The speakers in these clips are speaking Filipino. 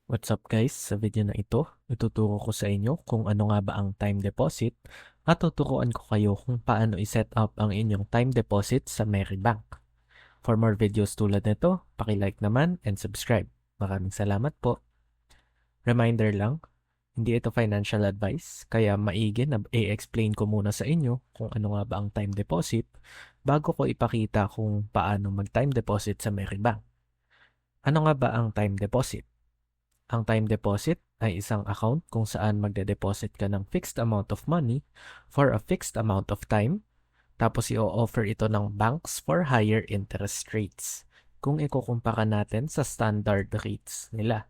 What's up guys? Sa video na ito, ituturo ko sa inyo kung ano nga ba ang time deposit at tuturuan ko kayo kung paano i-set up ang inyong time deposit sa Merrybank. For more videos tulad nito, paki-like naman and subscribe. Maraming salamat po. Reminder lang, hindi ito financial advice, kaya maigi na i-explain ko muna sa inyo kung ano nga ba ang time deposit bago ko ipakita kung paano mag-time deposit sa Merrybank. Ano nga ba ang time deposit? Ang time deposit ay isang account kung saan magde-deposit ka ng fixed amount of money for a fixed amount of time, tapos i-offer ito ng banks for higher interest rates kung ikukumpara natin sa standard rates nila.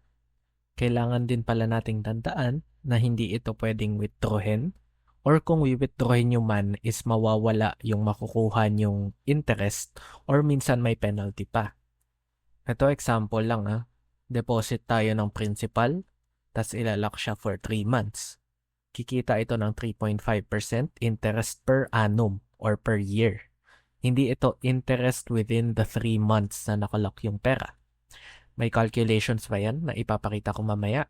Kailangan din pala nating tandaan na hindi ito pwedeng withdrawin, or kung withdrawin nyo man is mawawala yung makukuha nyong interest or minsan may penalty pa. Ito example lang Deposit tayo ng principal, tas ilalak siya for 3 months. Kikita ito ng 3.5% interest per annum or per year. Hindi ito interest within the 3 months na nakalock yung pera. May calculations pa yan na ipapakita ko mamaya.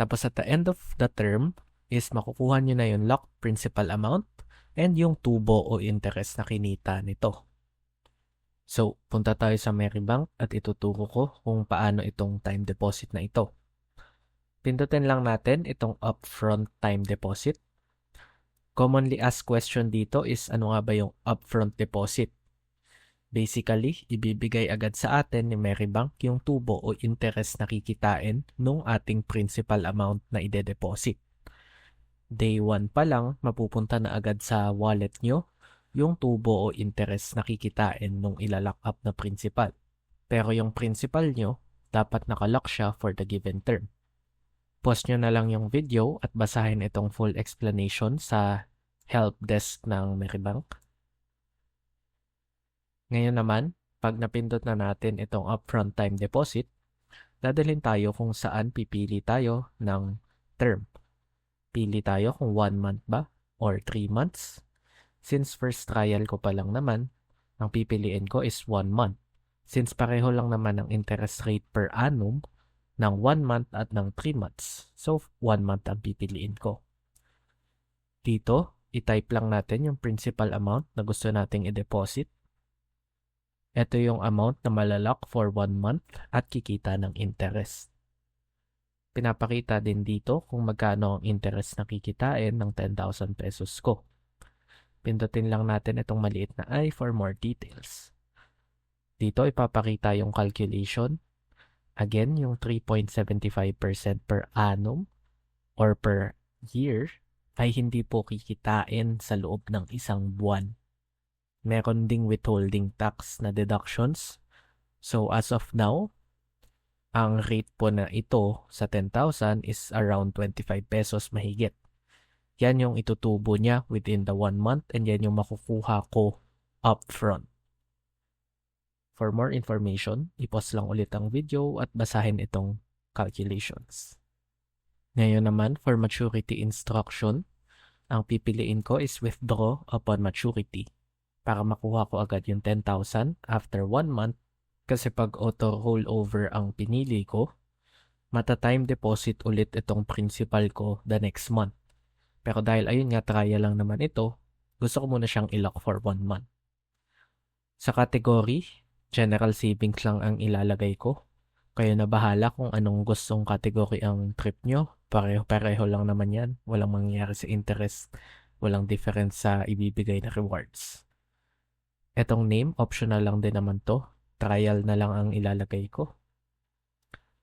Tapos at the end of the term is makukuha nyo na yung locked principal amount and yung tubo o interest na kinita nito. So, punta tayo sa Merrybank at ituturo ko kung paano itong time deposit na ito. Pindutin lang natin itong upfront time deposit. Commonly asked question dito is ano nga ba yung upfront deposit? Basically, ibibigay agad sa atin ni Merrybank yung tubo o interest na kikitain nung ating principal amount na ide-deposit. Day 1 pa lang, mapupunta na agad sa wallet nyo yung tubo o interest na kikitain nung ilalock up na principal. Pero yung principal nyo, dapat nakalock siya for the given term. Pause nyo na lang yung video at basahin itong full explanation sa help desk ng Merrybank. Ngayon naman, pag napindot na natin itong upfront time deposit, dadalhin tayo kung saan pipili tayo ng term. Pili tayo kung 1 month ba or 3 months. Since first trial ko pa lang naman, ang pipiliin ko is 1 month. Since pareho lang naman ang interest rate per annum ng 1 month at ng 3 months. So, 1 month ang pipiliin ko. Dito, i-type lang natin yung principal amount na gusto nating i-deposit. Ito yung amount na malalock for 1 month at kikita ng interest. Pinapakita din dito kung magkano ang interest na kikitain ng 10,000 pesos ko. Pindutin lang natin itong maliit na I for more details. Dito ipapakita yung calculation. Again, yung 3.75% per annum or per year ay hindi po kikitain sa loob ng isang buwan. Meron ding withholding tax na deductions. So as of now, ang rate po na ito sa 10,000 is around 25 pesos mahigit. Yan yung itutubo niya within the 1 month and yan yung makukuha ko upfront. For more information, i-pause lang ulit ang video at basahin itong calculations. Ngayon naman, for maturity instruction, ang pipiliin ko is withdraw upon maturity para makuha ko agad yung 10,000 after 1 month kasi pag auto rollover ang pinili ko, mata-time deposit ulit itong principal ko the next month. Pero dahil ayun nga, trial lang naman ito, gusto ko muna siyang i-lock for 1 month. Sa category, general savings lang ang ilalagay ko. Kayo na bahala kung anong gustong category ang trip nyo. Pareho-pareho lang naman yan. Walang mangyayari sa interest. Walang difference sa ibibigay na rewards. Etong name, optional lang din naman to. Trial na lang ang ilalagay ko.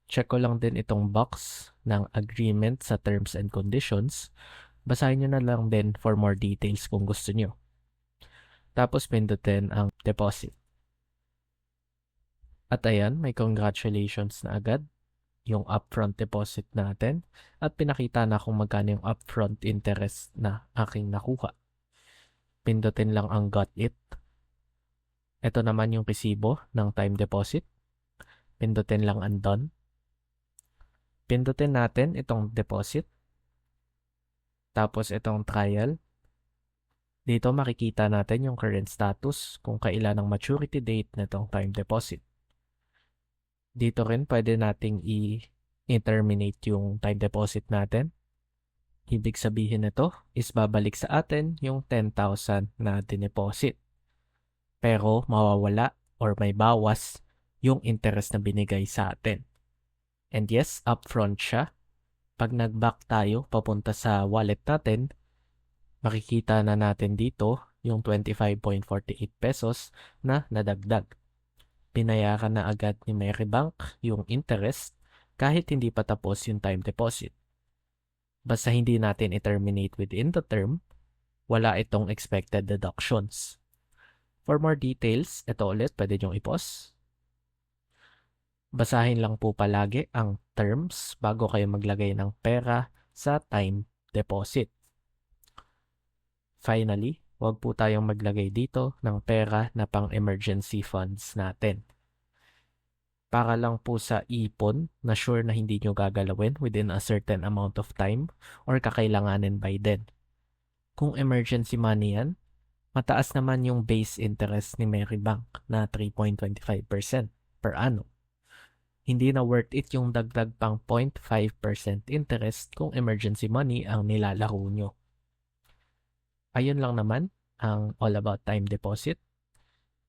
Check ko lang din itong box ng agreement sa terms and conditions. Basahin nyo na lang din for more details kung gusto nyo. Tapos pindutin ang deposit. At ayan, may congratulations na agad yung upfront deposit natin at pinakita na kung magkano yung upfront interest na aking nakuha. Pindutin lang ang got it. Ito naman yung resibo ng time deposit. Pindutin lang ang done. Pindutin natin itong deposit. Tapos itong trial. Dito makikita natin yung current status kung kailan ang maturity date nitong time deposit. Dito rin pwede nating i-terminate yung time deposit natin. Ibig sabihin nito is babalik sa atin yung 10,000 na dineposit. Pero mawawala or may bawas yung interest na binigay sa atin. And yes, upfront siya. Pag nag-back tayo papunta sa wallet natin, makikita na natin dito yung 25.48 pesos na nadagdag. Binayaran na agad ni Marybank yung interest kahit hindi pa tapos yung time deposit. Basta hindi natin i-terminate within the term, wala itong expected deductions. For more details, ito ulit, pwede nyong i-pause. Basahin lang po palagi ang terms bago kayo maglagay ng pera sa time deposit. Finally, huwag po tayong maglagay dito ng pera na pang emergency funds natin. Para lang po sa ipon na sure na hindi nyo gagalawin within a certain amount of time or kakailanganin by then. Kung emergency money yan, mataas naman yung base interest ni Marybank na 3.25% per annum. Hindi na worth it yung dagdag pang 0.5% interest kung emergency money ang nilalaro nyo. Ayun lang naman ang all about time deposit.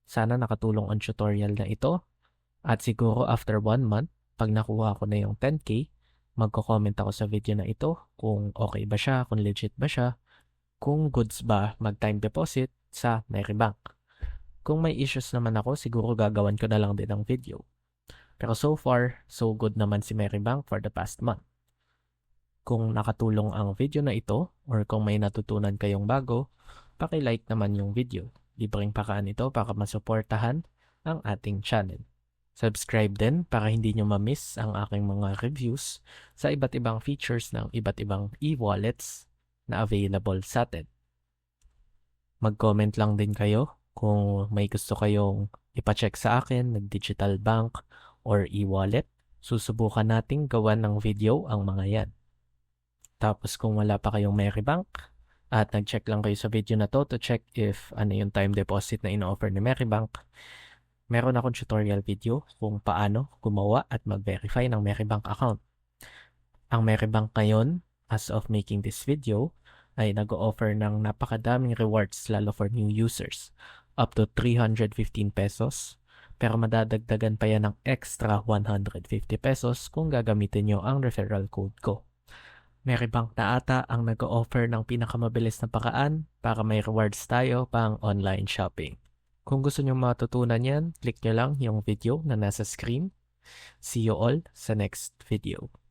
Sana nakatulong ang tutorial na ito. At siguro after 1 month, pag nakuha ko na yung 10K, magko-comment ako sa video na ito kung okay ba siya, kung legit ba siya, kung goods ba mag-time deposit sa Marybank. Kung may issues naman ako, siguro gagawan ko na lang din ng video. Pero so far, so good naman si Marybank for the past month. Kung nakatulong ang video na ito or kung may natutunan kayong bago, paki-like naman yung video. Libreng paraan ito para masuportahan ang ating channel. Subscribe din para hindi nyo ma-miss ang aking mga reviews sa iba't ibang features ng iba't ibang e-wallets na available sa atin. Mag-comment lang din kayo kung may gusto kayong ipacheck sa akin ng digital bank or e-wallet. Susubukan nating gawan ng video ang mga yan. Tapos kung wala pa kayong Marybank at nag-check lang kayo sa video na to check if ano yung time deposit na ino-offer ni Marybank, meron akong tutorial video kung paano gumawa at mag-verify ng Marybank account. Ang Marybank ngayon, as of making this video, ay nag-o-offer ng napakadaming rewards lalo for new users. Up to 315 pesos. Pero madadagdagan pa yan ng extra 150 pesos kung gagamitin nyo ang referral code ko. Marybank na ata ang nag-o-offer ng pinakamabilis na paraan para may rewards tayo pang online shopping. Kung gusto nyo matutunan yan, click nyo lang yung video na nasa screen. See you all sa next video.